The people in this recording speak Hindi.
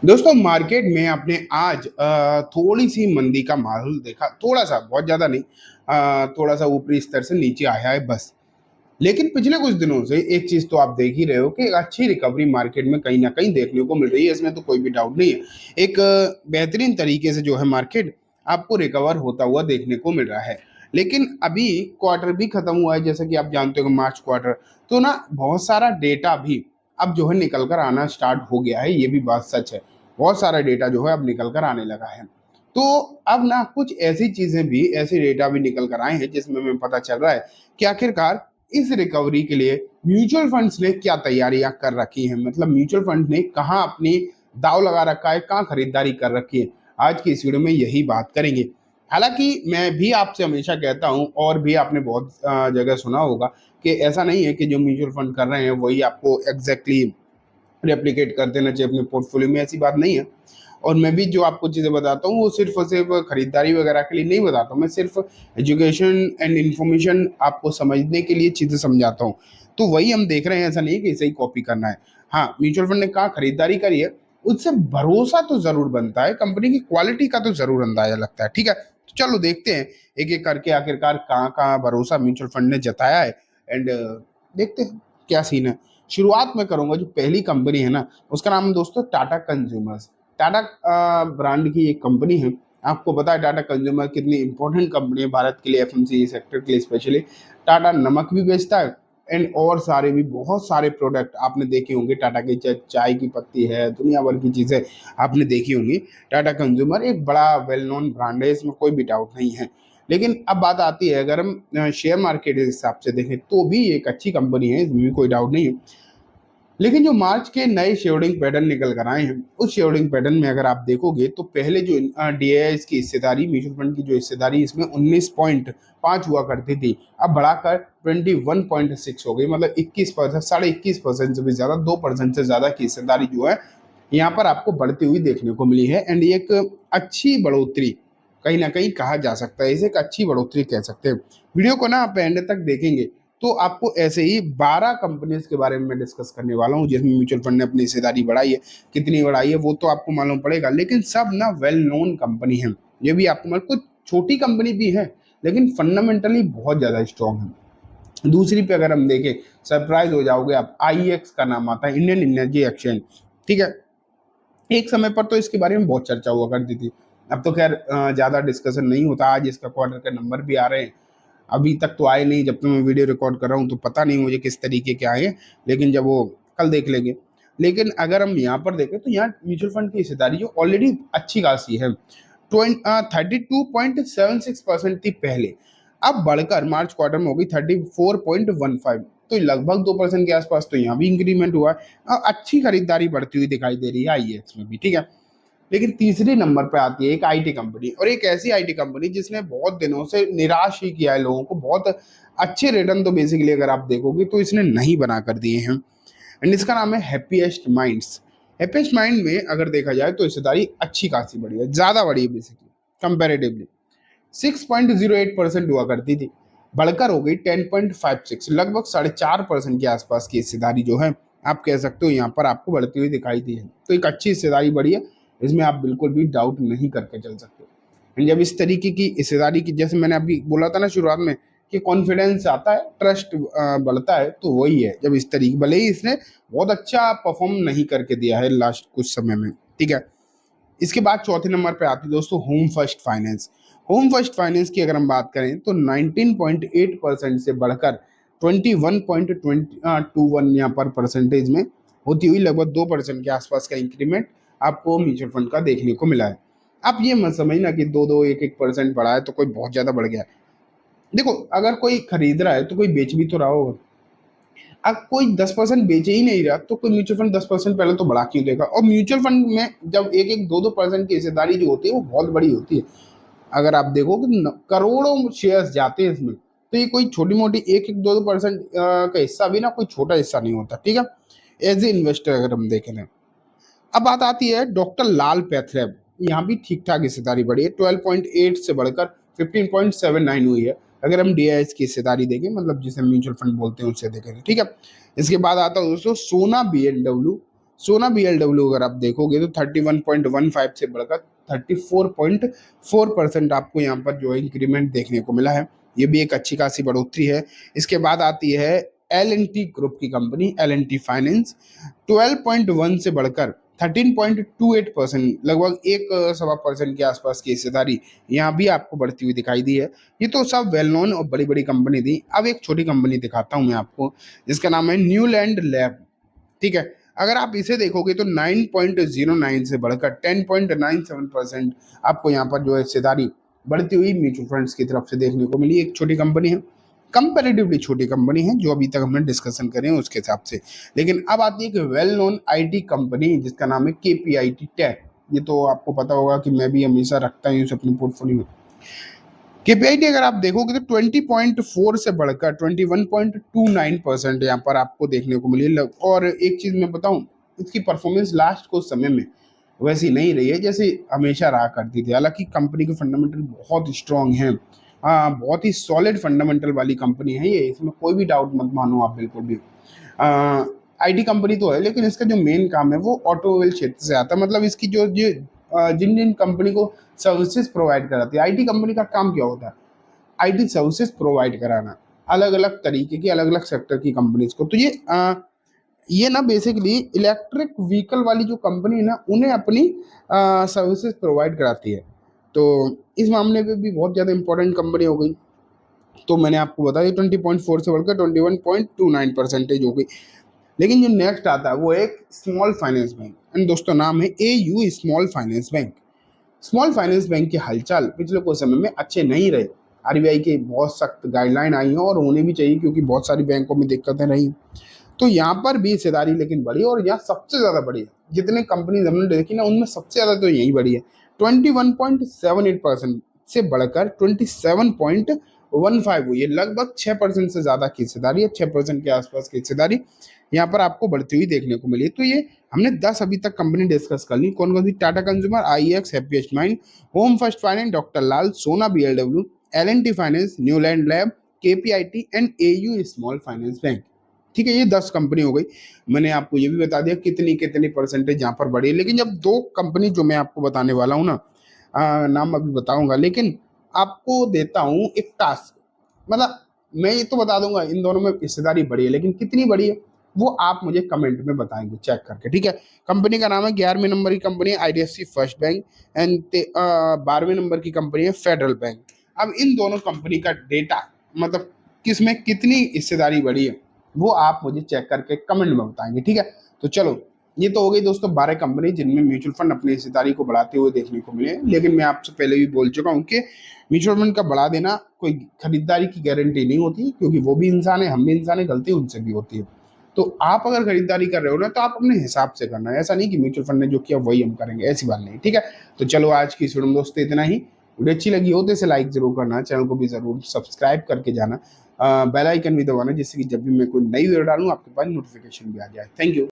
दोस्तों मार्केट में आपने आज थोड़ी सी मंदी का माहौल देखा, थोड़ा सा, बहुत ज्यादा नहीं। थोड़ा सा ऊपरी स्तर से नीचे आया है बस। लेकिन पिछले कुछ दिनों से एक चीज तो आप देख ही रहे हो कि एक अच्छी रिकवरी मार्केट में कहीं ना कहीं देखने को मिल रही है, इसमें तो कोई भी डाउट नहीं है। एक बेहतरीन तरीके से जो है मार्केट आपको रिकवर होता हुआ देखने को मिल रहा है। लेकिन अभी क्वार्टर भी खत्म हुआ है, जैसा कि आप जानते हो कि मार्च क्वार्टर, तो ना बहुत सारा डेटा भी अब जो है निकल कर आना स्टार्ट हो गया है, ये भी बात सच है। बहुत सारा डेटा जो है अब निकल कर आने लगा है। तो अब ना कुछ ऐसी चीजें भी, ऐसे डेटा भी निकल कर आए हैं जिसमें हमें पता चल रहा है कि आखिरकार इस रिकवरी के लिए म्यूचुअल फंड्स ने क्या तैयारियां कर रखी हैं, मतलब म्यूचुअल फंड ने कहाँ अपनी दाव लगा रखा है, कहाँ खरीदारी कर रखी है। आज की इस वीडियो में यही बात करेंगे। हालांकि मैं भी आपसे हमेशा कहता हूं, और भी आपने बहुत जगह सुना होगा कि ऐसा नहीं है कि जो म्यूचुअल फंड कर रहे हैं वही आपको एग्जैक्टली रेप्लिकेट कर देना चाहिए अपने पोर्टफोलियो में, ऐसी बात नहीं है। और मैं भी जो आपको चीज़ें बताता हूँ वो सिर्फ और सिर्फ खरीदारी वगैरह के लिए नहीं बताता हूँ, मैं सिर्फ एजुकेशन एंड इन्फॉर्मेशन आपको समझने के लिए चीज़ें समझाता हूँ। तो वही हम देख रहे हैं, ऐसा नहीं है कि इसे ही कॉपी करना है। हाँ, म्यूचुअल फंड ने कहा खरीदारी करी है, उससे भरोसा तो जरूर बनता है, कंपनी की क्वालिटी का तो जरूर अंदाजा लगता है। ठीक है, तो चलो देखते हैं एक एक करके आखिरकार कहाँ कहाँ भरोसा म्यूचुअल फंड ने जताया है। एंड देखते हैं क्या सीन है। शुरुआत में करूंगा, जो पहली कंपनी है ना, उसका नाम है दोस्तों टाटा कंज्यूमर्स। टाटा ब्रांड की एक कंपनी है। आपको पता है टाटा कंज्यूमर कितनी इंपॉर्टेंट कंपनी है भारत के लिए, एफएमसीजी सेक्टर के लिए स्पेशली। टाटा नमक भी बेचता है एंड और सारे भी बहुत सारे प्रोडक्ट आपने देखे होंगे। टाटा की चाय की पत्ती है, दुनिया भर की चीज़ें आपने देखी होंगी। टाटा कंज्यूमर एक बड़ा वेल नोन ब्रांड है, इसमें कोई भी डाउट नहीं है। लेकिन अब बात आती है, अगर हम शेयर मार्केट के हिसाब से देखें तो भी एक अच्छी कंपनी है, इसमें भी कोई डाउट नहीं है। लेकिन जो मार्च के नए शेयरिंग पैटर्न निकल कर आए हैं, उस शेयरिंग पैटर्न में अगर आप देखोगे तो पहले जो डीआईएस की हिस्सेदारी, म्यूचुअल फंड की जो हिस्सेदारी इसमें 19.5 हुआ करती थी, अब बढ़ाकर 21.6 हो गई। मतलब 21%, 21.5% से भी ज्यादा, 2% से ज्यादा की हिस्सेदारी जो है यहाँ पर आपको बढ़ती हुई देखने को मिली है। एंड ये एक अच्छी बढ़ोतरी कहीं ना कहीं कहा जा सकता है, इसे एक अच्छी बढ़ोतरी कह सकते हैं। वीडियो को ना आप एंड तक देखेंगे तो आपको ऐसे ही 12 कंपनीज के बारे में मैं डिस्कस करने वाला हूँ जिसमें म्यूचुअल फंड ने अपनी हिस्सेदारी बढ़ाई है। कितनी बढ़ाई है वो तो आपको मालूम पड़ेगा, लेकिन सब ना वेल नोन कंपनी है। ये भी आपको मालूम, कुछ छोटी कंपनी भी है लेकिन फंडामेंटली बहुत ज्यादा स्ट्रॉन्ग है। दूसरी पे अगर हम देखें, सरप्राइज हो जाओगे आप, आईएक्स का नाम आता है, इंडियन एनर्जी एक्सचेंज। ठीक है, एक समय पर तो इसके बारे में बहुत चर्चा हुआ करती थी। अब तो खैर ज्यादा डिस्कशन नहीं होता। आज इसका क्वार्टर के नंबर भी आ रहे हैं, अभी तक तो आए नहीं, जब तक मैं वीडियो रिकॉर्ड कर रहा हूँ तो पता नहीं मुझे किस तरीके के आए हैं, लेकिन जब वो कल देख लेंगे। लेकिन अगर हम यहाँ पर देखें तो यहाँ म्यूचुअल फंड की हिस्सेदारी जो ऑलरेडी अच्छी खासी है, 32.76% थी पहले, अब बढ़कर मार्च क्वार्टर में होगी 34.15। तो लगभग 2% के आसपास तो यहाँ भी इंक्रीमेंट हुआ है। अच्छी खरीदारी बढ़ती हुई दिखाई दे रही है आईएक्स में भी। ठीक है, लेकिन तीसरे नंबर पे आती है एक आईटी कंपनी, और एक ऐसी आईटी कंपनी जिसने बहुत दिनों से निराश ही किया है लोगों को। बहुत अच्छे रिटर्न तो बेसिकली अगर आप देखोगे तो इसने नहीं बना कर दिए हैं। एंड इसका नाम है हैप्पीएस्ट माइंड्स। हैप्पीएस्ट माइंड में अगर देखा जाए तो हिस्सेदारी अच्छी खासी बढ़ी है, ज्यादा बढ़ी है बेसिकली कंपेरेटिवली। 6.08% हुआ करती थी, बढ़कर हो गई 10.56, लगभग 4.5% के आसपास की हिस्सेदारी जो है आप कह सकते हो यहाँ पर आपको बढ़ती हुई दिखाई दी है। तो एक अच्छी हिस्सेदारी बढ़ी है, इसमें आप बिल्कुल भी डाउट नहीं करके चल सकते। एंड जब इस तरीके की हिस्सेदारी की, जैसे मैंने अभी बोला था ना शुरुआत में कि कॉन्फिडेंस आता है, ट्रस्ट बढ़ता है, तो वही है जब इस तरीके, भले ही इसने बहुत अच्छा परफॉर्म नहीं करके दिया है लास्ट कुछ समय में। ठीक है, इसके बाद चौथे नंबर पे आती है दोस्तों home first finance. Home first finance की अगर हम बात करें तो 19.8% से बढ़कर 21.21 यहाँ पर परसेंटेज में होती हुई लगभग 2% के आसपास का इंक्रीमेंट आपको म्यूचुअल फंड का देखने को मिला है। आप ये मत समझना कि 2-2, 1-1% बढ़ा है तो कोई बहुत ज्यादा बढ़ गया है। देखो, अगर कोई खरीद रहा है तो कोई बेच भी तो रहा होगा। अब कोई 10% बेचे ही नहीं रहा तो कोई म्यूचुअल फंड 10% पहले तो बढ़ा क्यों देगा। और म्यूचुअल फंड में जब 1-1, 2-2% की हिस्सेदारी जो होती है वो बहुत बड़ी होती है। अगर आप देखोगे तो करोड़ों शेयर्स जाते हैं इसमें, तो ये कोई छोटी मोटी 1-1, 2-2% का हिस्सा भी ना कोई छोटा हिस्सा नहीं होता। ठीक है, एज ए इन्वेस्टर अगर हम देखें ना। अब बात आती है डॉक्टर लाल पैथलैब। यहाँ भी ठीक ठाक हिस्सेदारी बढ़ी है, 12.8 से बढ़कर 15.79 हुई है अगर हम डीआईएस की हिस्सेदारी देखें, मतलब जिसे म्यूचुअल फंड बोलते हैं उससे देखें। ठीक है, इसके बाद आता है दोस्तों सोना बीएलडब्ल्यू। सोना बीएलडब्ल्यू अगर आप देखोगे तो 31.15 से बढ़कर 34.4% आपको यहाँ पर जो है इंक्रीमेंट देखने को मिला है। ये भी एक अच्छी खासी बढ़ोतरी है। इसके बाद आती है L&T ग्रुप की कंपनी L&T फाइनेंस, 12.1 से बढ़कर 13.28%, लगभग 1.25% के आसपास की हिस्सेदारी यहाँ भी आपको बढ़ती हुई दिखाई दी है। ये तो सब वेल नोन और बड़ी बड़ी कंपनी थी। अब एक छोटी कंपनी दिखाता हूँ मैं आपको, जिसका नाम है न्यूलैंड लैब। ठीक है, अगर आप इसे देखोगे तो 9.09 से बढ़कर 10.97% आपको यहाँ पर जो है हिस्सेदारी बढ़ती हुई म्यूचुअल फंड्स की तरफ से देखने को मिली। एक छोटी कंपनी है, कंपैरेटिवली छोटी कंपनी है जो अभी तक हमने डिस्कशन करें उसके हिसाब से। लेकिन अब आती है एक वेल नोन आईटी कंपनी जिसका नाम है केपीआईटी टेक। ये तो आपको पता होगा कि मैं भी हमेशा रखता हूँ इसे अपने पोर्टफोलियो में। केपीआईटी अगर आप देखोगे तो 20.4 से बढ़कर 21.29% यहाँ पर आपको देखने को मिली। और एक चीज मैं बताऊं, इसकी परफॉर्मेंस लास्ट कुछ समय में वैसी नहीं रही है जैसे हमेशा रहा करती थी। हालांकि कंपनी के फंडामेंटल बहुत स्ट्रांग हैं, हाँ, बहुत ही सॉलिड फंडामेंटल वाली कंपनी है ये, इसमें कोई भी डाउट मत मानो आप बिल्कुल भी। आईटी कंपनी तो है लेकिन इसका जो मेन काम है वो ऑटोमोबाइल क्षेत्र से आता है। मतलब इसकी जो जिन जिन कंपनी को सर्विसेज प्रोवाइड कराती है, आईटी कंपनी का काम क्या होता है? आईटी सर्विसेज प्रोवाइड कराना अलग अलग तरीके की अलग अलग सेक्टर की कंपनीज को। तो ये ना बेसिकली इलेक्ट्रिक व्हीकल वाली जो कंपनी है ना उन्हें अपनी सर्विसेज प्रोवाइड कराती है। तो इस मामले में भी बहुत ज़्यादा इंपॉर्टेंट कंपनी हो गई। तो मैंने आपको बताया 20.4 से बढ़कर 21.29% हो गई। लेकिन जो नेक्स्ट आता है वो एक स्मॉल फाइनेंस बैंक, एंड दोस्तों नाम है AU small finance bank. Small finance bank के हालचाल पिछले कुछ समय में अच्छे नहीं रहे। आरबीआई की बहुत सख्त गाइडलाइन आई है और होने भी चाहिए क्योंकि बहुत सारी बैंकों में दिक्कतें रही। तो यहाँ पर भी हिस्सेदारी लेकिन बढ़ी और यहाँ सबसे ज़्यादा बढ़ी है। जितने कंपनी हमने देखी ना उनमें सबसे ज़्यादा तो यही बढ़ी है, 21.78% से बढ़कर 27.15 हुई है। लगभग 6% से ज़्यादा की हिस्सेदारी है, 6% के आसपास की हिस्सेदारी यहाँ पर आपको बढ़ती हुई देखने को मिली। तो ये हमने 10 अभी तक कंपनी डिस्कस कर ली। कौन कौन सी? Tata consumer, IEX, happiest mind, home first finance, doctor Lal, Sona BLW, L&T finance, Neuland lab, KPIT and AU small finance bank. ठीक है, ये 10 कंपनी हो गई। मैंने आपको ये भी बता दिया कितनी कितनी परसेंटेज यहाँ पर बढ़ी है। लेकिन जब 2 कंपनी जो मैं आपको बताने वाला हूँ ना, नाम अभी बताऊंगा, लेकिन आपको देता हूँ एक टास्क। मतलब मैं ये तो बता दूंगा इन दोनों में हिस्सेदारी बढ़ी है, लेकिन कितनी बढ़ी है वो आप मुझे कमेंट में बताएंगे चेक करके। ठीक है, कंपनी का नाम है 11वें नंबर की कंपनी है IDFC फर्स्ट बैंक, एंड 12वें नंबर की कंपनी है फेडरल बैंक। अब इन दोनों कंपनी का डेटा, मतलब किसमें कितनी हिस्सेदारी बढ़ी है वो आप मुझे चेक करके कमेंट में बताएंगे। ठीक है, तो चलो ये तो हो गई दोस्तों 12 कंपनी जिनमें म्यूचुअल फंड अपनी हिस्सेदारी को बढ़ाते हुए देखने को मिले। लेकिन मैं आपसे पहले भी बोल चुका हूँ कि म्यूचुअल फंड का बढ़ा देना कोई खरीदारी की गारंटी नहीं होती, क्योंकि वो भी इंसान है, हम भी इंसान है, गलती उनसे भी होती है। तो आप अगर खरीदारी कर रहे हो ना तो आप अपने हिसाब से करना है, ऐसा नहीं कि म्यूचुअल फंड ने जो किया वही हम करेंगे, ऐसी बात नहीं। ठीक है, तो चलो आज की वीडियो में दोस्तों इतना ही। वीडियो अच्छी लगी हो तो इसे लाइक जरूर करना, चैनल को भी जरूर सब्सक्राइब करके जाना, बेल आइकन भी दबाना जिससे कि जब भी मैं कोई नई वीडियो डालूं आपके पास नोटिफिकेशन भी आ जाए। Thank you.